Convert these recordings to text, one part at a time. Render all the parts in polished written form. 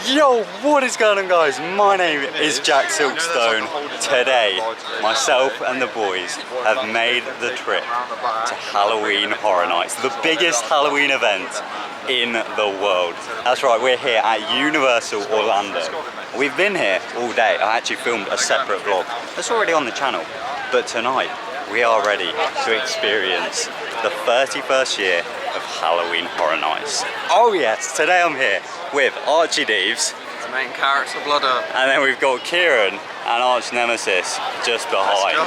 Yo, what is going on, guys? My name is TheJackSilkstone. Today, myself and the boys have made the trip to Halloween Horror Nights, the biggest Halloween event in the world. That's right, we're here at Universal Orlando. We've been here all day. I actually filmed a separate vlog that's already on the channel. But tonight, we are ready to experience the 31st year of Halloween Horror Nights. Oh yes, today I'm here with Archie Deves, the main character, Blooder, and then we've got Kieran and Arch Nemesis just behind.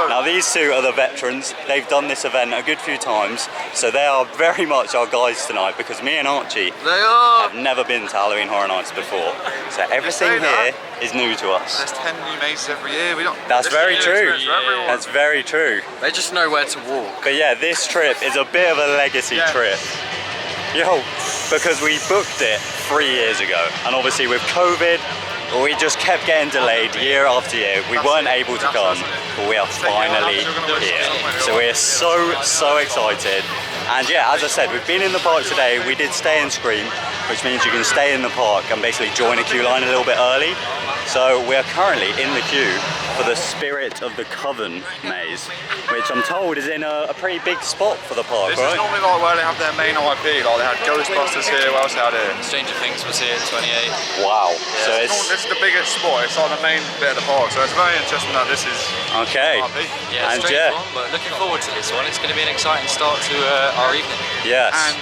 Now these two are the veterans. They've done this event a good few times, so they are very much our guides tonight because me and Archie have never been to Halloween Horror Nights before. So everything here is new to us. There's 10 new mazes every year. That's very true. That's very true. They just know where to walk. But yeah, this trip is a bit of a legacy trip. Yo, because we booked it 3 years ago, and obviously with COVID, we just kept getting delayed year after year. We weren't able to come, but we are finally here. So we're so excited. And yeah, as I said, we've been in the park today. We did stay and scream, which means you can stay in the park and basically join a queue line a little bit early. So we are currently in the queue for the Spirit of the Coven maze, which I'm told is in a pretty big spot for the park, This is normally like where they have their main IP, like they had Ghostbusters here, what else they had here? Stranger Things was here in 28. Wow. Yeah, So this is the biggest spot, it's like the main bit of the park, so it's very interesting that this is okay. IP. Yeah, And straight one, but looking forward to this one. It's going to be an exciting start to our evening. Yes. And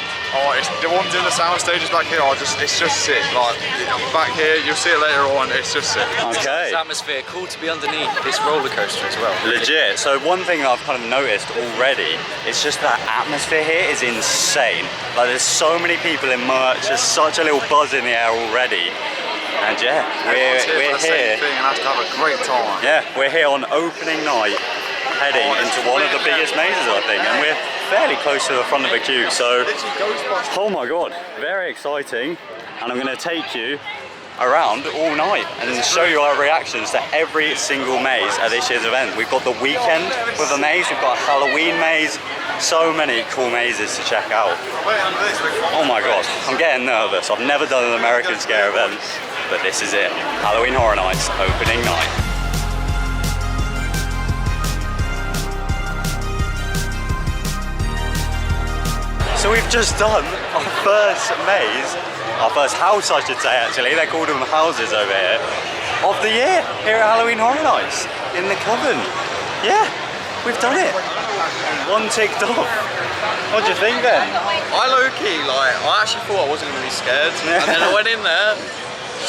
it's, the ones in the sound stages back here are it's just sick. Like back here, you'll see it later on, it's just sick. Okay. This atmosphere, cool to be underneath this roller coaster as well. Legit. So one thing I've kind of noticed already is just that atmosphere here is insane. Like there's so many people in merch, there's such a little buzz in the air already. And yeah, we're here. And has to have a great time. Yeah, we're here on opening night, heading into one of the biggest mazes, I think, and we're fairly close to the front of the queue. So, oh my god, very exciting. And I'm going to take you around all night and show you our reactions to every single maze at this year's event. We've got the Weeknd with a maze, we've got a Halloween maze, so many cool mazes to check out. Oh my god, I'm getting nervous. I've never done an American Scare event, but this is it. Halloween Horror Nights, opening night. So we've just done our first maze, our first house I should say actually, they called them houses over here, of the year here at Halloween Horror Nights in the Coven. Yeah, we've done it. One ticked off. What do you think then? I low-key, I actually thought I wasn't going to be scared, and then I went in there,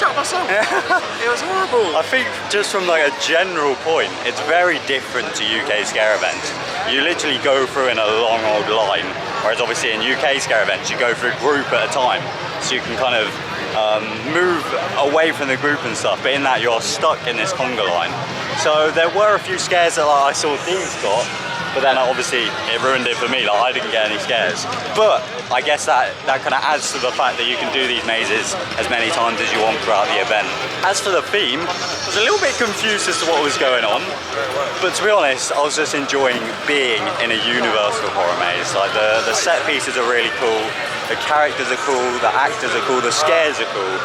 shut myself. It was horrible. I think just from like a general point, it's very different to UK scare events. You literally go through in a long old line, whereas obviously in UK scare events you go through group at a time, so you can kind of move away from the group and stuff, but in that you're stuck in this conga line. So there were a few scares that I saw Dean's got, but then obviously it ruined it for me, like I didn't get any scares. But I guess that kind of adds to the fact that you can do these mazes as many times as you want throughout the event. As for the theme, I was a little bit confused as to what was going on, but to be honest, I was just enjoying being in a Universal horror maze. Like the set pieces are really cool, the characters are cool, the actors are cool, the scares are cool.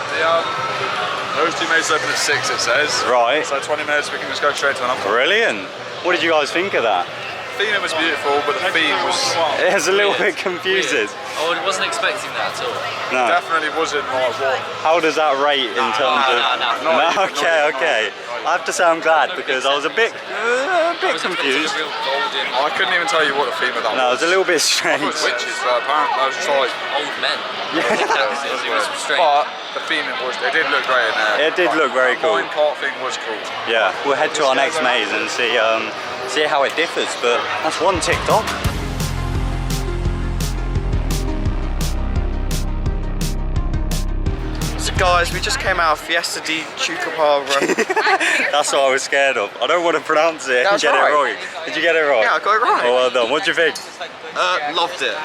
Those two mazes open at 6 it says. Right. So 20 minutes we can just go straight to another one. Brilliant. What did you guys think of that? The theme was beautiful, but the theme was... It was a little bit confusing. I wasn't expecting that at all. No. Definitely wasn't like what... How does that rate in terms of... No. Okay. I have to say I'm glad because I was a bit confused. I couldn't even tell you what the theme of that was. No, it was a little bit strange. I thought witches, but apparently I was just like... Old men. Yeah. It was strange. But the theming it did look great in there. It did look very cool. The minecart thing was cool. Yeah, we'll head to our next maze and see how it differs, but that's one ticked off. So guys, we just came out of Fiesta di Chupacabra. That's what I was scared of. I don't want to pronounce it and get it wrong. Did you get it right? Yeah, I got it right. Oh, well done. What do you think? Loved it.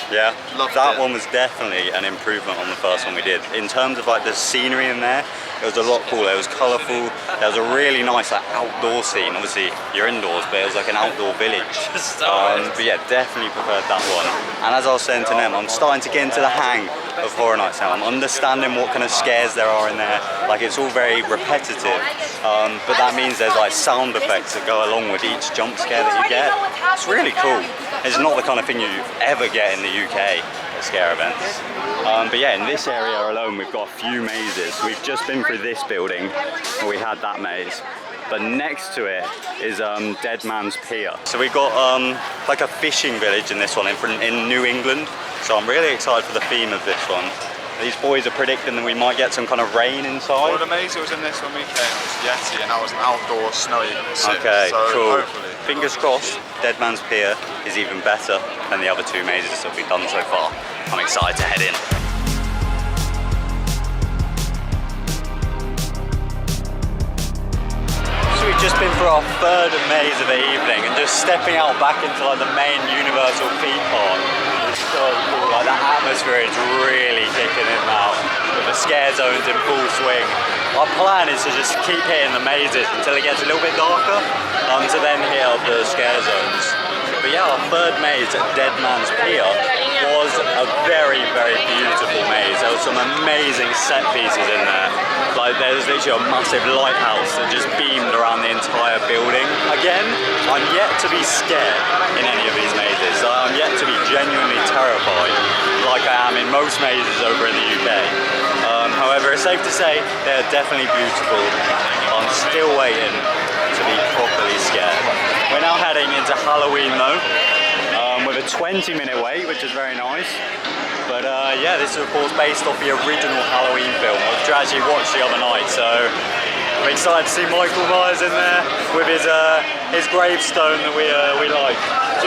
Yeah, Loved that it. one was definitely an improvement on the first one we did. In terms of like the scenery in there, it was a lot cooler. It was colourful. There was a really nice like outdoor scene. Obviously you're indoors, but it was like an outdoor village. But yeah, definitely preferred that one. And as I was saying to them, I'm starting to get into the hang of Horror Nights now. I'm understanding what kind of scares there are in there. Like it's all very repetitive, but that means there's like sound effects that go along with each jump scare that you get. It's really cool. It's not the kind of thing you ever get in the UK at scare events. But yeah, in this area alone we've got a few mazes. We've just been through this building where we had that maze. But next to it is Dead Man's Pier. So we've got like a fishing village in this one in New England. So I'm really excited for the theme of this one. These boys are predicting that we might get some kind of rain inside. Well, the maze that was in this when we came was Yeti, and that was an outdoor snowy sim. Okay, so cool. Hopefully. Fingers crossed, Dead Man's Pier is even better than the other two mazes that we've done so far. I'm excited to head in. So we've just been through our third maze of the evening and just stepping out back into like the main Universal theme park. It's so cool, like the atmosphere is really kicking in now with the scare zones in full swing. Our plan is to just keep hitting the mazes until it gets a little bit darker, to then hit up the scare zones. But yeah, our third maze at Dead Man's Pier was a very, very beautiful maze. There were some amazing set pieces in there. Like there was literally a massive lighthouse that just beamed around the entire building. Again, I'm yet to be scared in any of these mazes. I'm yet to be genuinely terrified like I am in most mazes over in the UK. However, it's safe to say they're definitely beautiful. I'm still waiting to be properly scared. We're now heading into Halloween though, with a 20-minute wait, which is very nice. But yeah, this is of course based off the original Halloween film, which I actually watched the other night. So I'm excited to see Michael Myers in there with his gravestone that we like.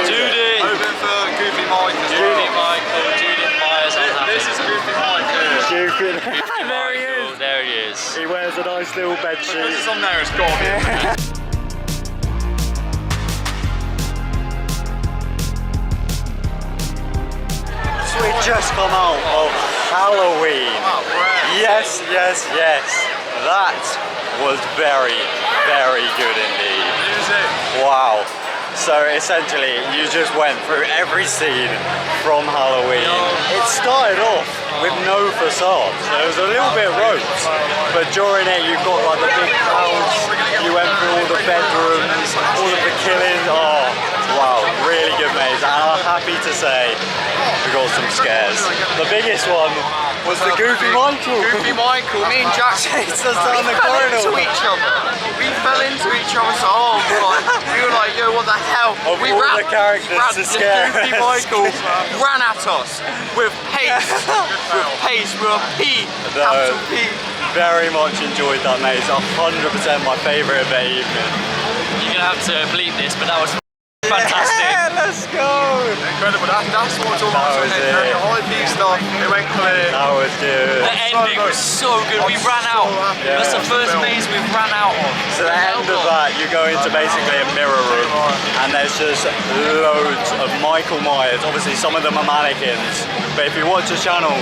Judy! Hoping for Goofy Mike as well. Judy Michael, Judith Myers. This is Goofy Mike here. Stupid. There he is. There he is. He wears a nice little bed This sheet. is on there, it's got to be. So we just come out of Halloween. Yes, yes, yes. That was very, very good indeed. Music. Wow. So essentially, you just went through every scene from Halloween. It started off with no facade, so it was a little bit ropes, but during it you got like the big house, you went through all the bedrooms, all of the killings. Oh, wow, really good maze, and I'm happy to say we got some scares. The biggest one was the Goofy Michael. Goofy Michael, me and Jack Chased us down the fell corridor. into each other. We fell into each other's arms. We were like, yo, what the hell? Of We all ran, the characters we ran, to scare Goofy us. Michael ran at us with pace, with a P, capital P. Very much enjoyed that maze. 100% my favourite of the evening. You're gonna have to bleep this, but that was fantastic. Yeah, let's go! Incredible. That's what it's all about. That was it. The high P stuff, it went clear. That was good. The ending was so good. We ran out. Yeah. That's the first maze we've ran out of. So the end of that, you go into basically a mirror room, and there's just loads of Michael Myers. Obviously, some of them are mannequins, but if you watch the channel,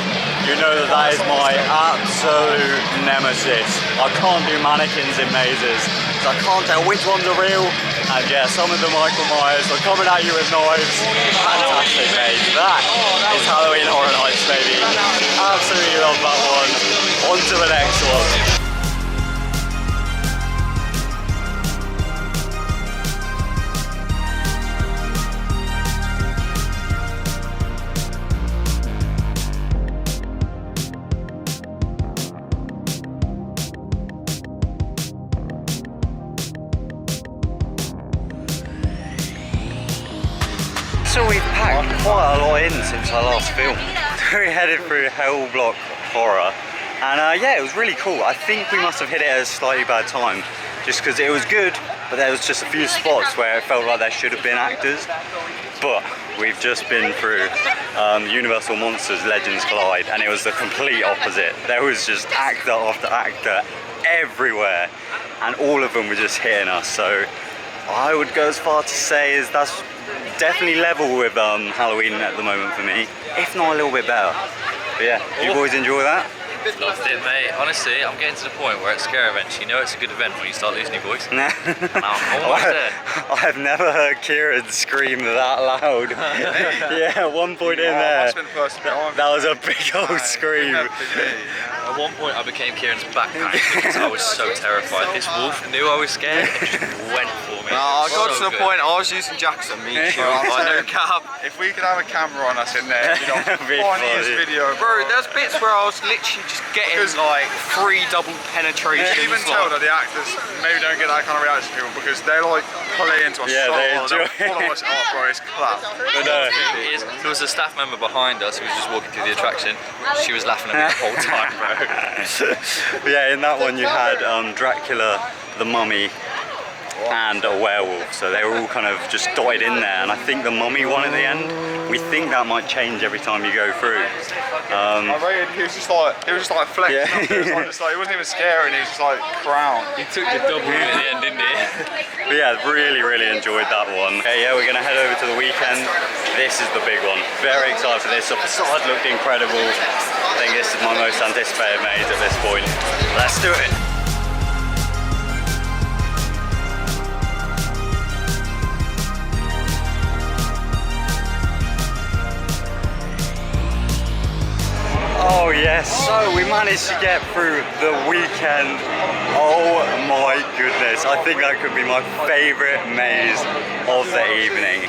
you know that that is my absolute nemesis. I can't do mannequins in mazes, so I can't tell which ones are real. And yeah, some of the Michael Myers are coming at you with knives. Fantastic maze. That is Halloween Horror Nights, baby. Absolutely love that one. On to the next one. So we've packed quite a lot in since our last film. We headed through Hell Block Horror, and yeah, it was really cool. I think we must have hit it at a slightly bad time, just because it was good, but there was just a few spots where it felt like there should have been actors. But we've just been through Universal Monsters Legends Collide, and it was the complete opposite. There was just actor after actor everywhere, and all of them were just hitting us. So I would go as far to say is that's definitely level with Halloween at the moment for me, if not a little bit better. But yeah, do you boys enjoy that? Loved it, mate. Honestly, I'm getting to the point where at scare events, you know it's a good event when you start losing your voice. And I'm almost there. I've never heard Kieran scream that loud. Yeah, at one point in there, that was a big old scream. At one point I became Kieran's backpack because I was so terrified. This wolf knew I was scared and just went for me. No, I got to the good. point I was using Jackson meat shield. I know cap. If we could have a camera on us in there, you know, Big funniest funny. video. Bro, there's bits where I was literally just getting like 3 double penetrations. You can even tell that the actors maybe don't get that kind of reaction to people because they're like pulling into us. Yeah, they enjoy follow us up, bro. It's class. But no. There was a staff member behind us who was just walking through the attraction. She was laughing at me the whole time, bro. But yeah, in that one you had Dracula, the Mummy, and a werewolf, so they were all kind of just dotted in there, and I think the Mummy one at the end, we think that might change every time you go through. I rated, he was just like flexing. Yeah. He wasn't even scary, he was just like crowned. He took the double at the end, didn't he? But yeah, really enjoyed that one. Okay, yeah, we're gonna head over to the Weeknd. This is the big one. Very excited for this. The facade looked incredible. I think this is my most anticipated maze at this point. Let's do it. Oh yes, so we managed to get through the Weeknd. Oh my goodness, I think that could be my favourite maze of the evening.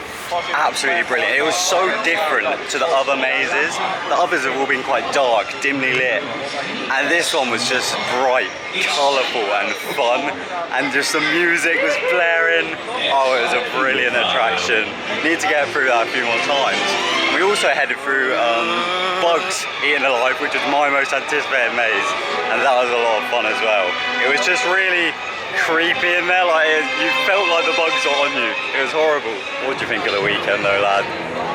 Absolutely brilliant. It was so different to the other mazes. The others have all been quite dark, dimly lit, and this one was just bright, colourful and fun, and just the music was blaring. Oh, it was a brilliant attraction. Need to get through that a few more times. We also headed through Bugs Eaten Alive, which was my most anticipated maze, and that was a lot of fun as well. It was just really creepy in there, like you felt like the bugs were on you. It was horrible. What do you think of the Weeknd though, lad?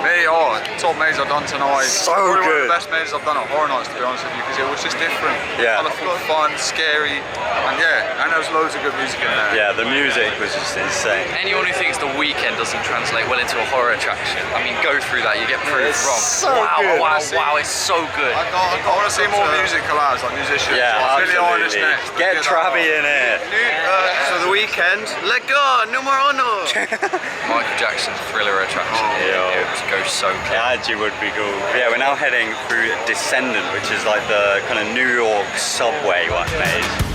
Me, top maze I've done tonight. So Probably one good. of the best mazes I've done at Horror Nights, to be honest with you, because it was just different. Yeah. Colourful, fun, scary, and yeah, and there was loads of good music in there. Yeah, the music was just insane. Anyone who thinks the Weeknd doesn't translate well into a horror attraction, I mean, go through that, you get proved It's wrong. so wow, good. wow, it's so good. I want to see more music collabs, like musicians. Yeah, like Billie Eilish absolutely. next. Get Travi in here. So the Weeknd, let go, numero uno. Michael Jackson's Thriller attraction. Yeah. It would go so It clear. actually would be cool. Yeah, we're now heading through Descendant, which is like the kind of New York subway one maze.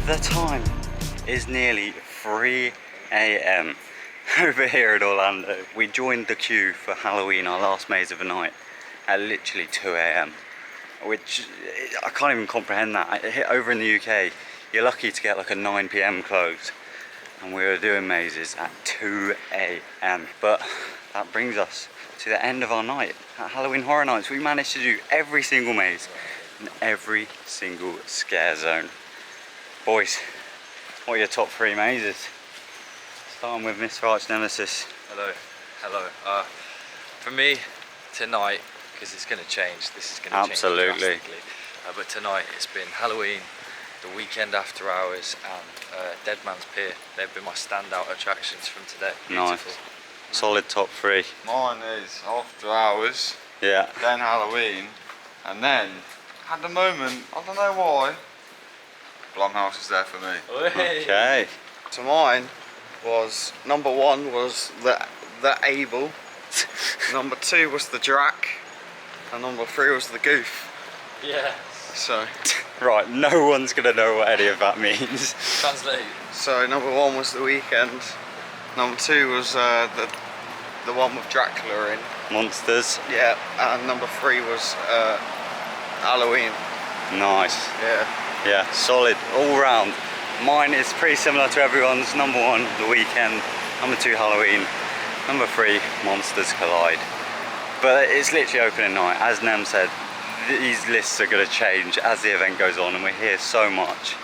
The time is nearly 3 AM over here in Orlando. We joined the queue for Halloween, our last maze of the night, at literally 2 AM, which I can't even comprehend that. Over in the UK, you're lucky to get like a 9 PM close, and we were doing mazes at 2 AM. But that brings us to the end of our night at Halloween Horror Nights. We managed to do every single maze and every single scare zone. Boys, what are your top 3 mazes? Starting with Mr. Arch Nemesis. Hello. For me, tonight, because it's going to change, this is going to change Absolutely. drastically. But tonight it's been Halloween, the Weekend After Hours, and Dead Man's Pier. They've been my standout attractions from today. Beautiful. Nice. Solid top 3. Mine is After Hours, Yeah. then Halloween, and then, at the moment, I don't know why, Blumhouse is there for me. Okay. So mine was, number 1 was the Able, number 2 was the Drac, and number 3 was the Goof. Yeah. So Right, no one's gonna know what any of that means. Translate. So number 1 was the Weeknd, number 2 was the one with Dracula in, Monsters. yeah, and number 3 was Halloween. Nice. Yeah. Yeah, solid all round. Mine is pretty similar to everyone's. Number 1, The Weeknd. Number 2, Halloween. Number 3, Monsters Collide. But it's literally opening night. As Nem said, these lists are going to change as the event goes on, and we hear so much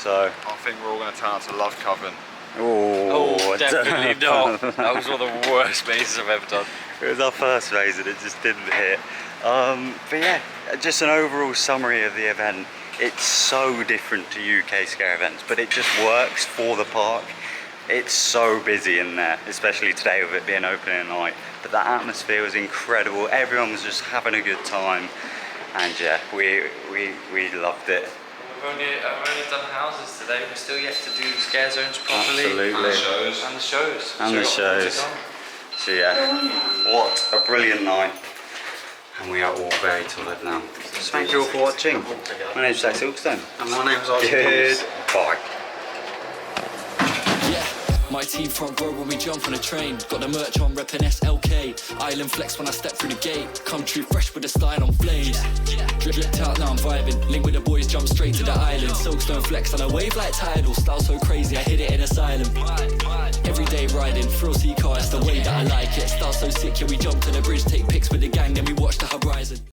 So. I think we're all going to turn out to Love Coven. Oh, Definitely not. That was one of the worst mazes I've ever done. It was our first maze and it just didn't hit. But yeah, just an overall summary of the event. It's so different to UK scare events, but it just works for the park. It's so busy in there, especially today with it being opening night. But the atmosphere was incredible. Everyone was just having a good time, and yeah, we loved it. I've only done houses today. We're still yet to do scare zones properly. Absolutely. And the shows. And the shows. And the shows. So yeah, what a brilliant night. And we are all very tired now. So thank you all for watching. My name's TheJackSilkstone. And my name's Archie. Goodbye. My team front row when we jump on a train. Got the merch on, reppin' SLK. Island flex when I step through the gate. Come true fresh with the style on flames. Dripped out, now I'm vibing. Link with the boys, jump straight to the island. Silkstone flex on a wave like tidal. Style so crazy, I hit it in asylum. Everyday riding, thrill seeker, it's the way that I like it. Style so sick, yeah, we jump to the bridge, take pics with the gang, then we watch the horizon.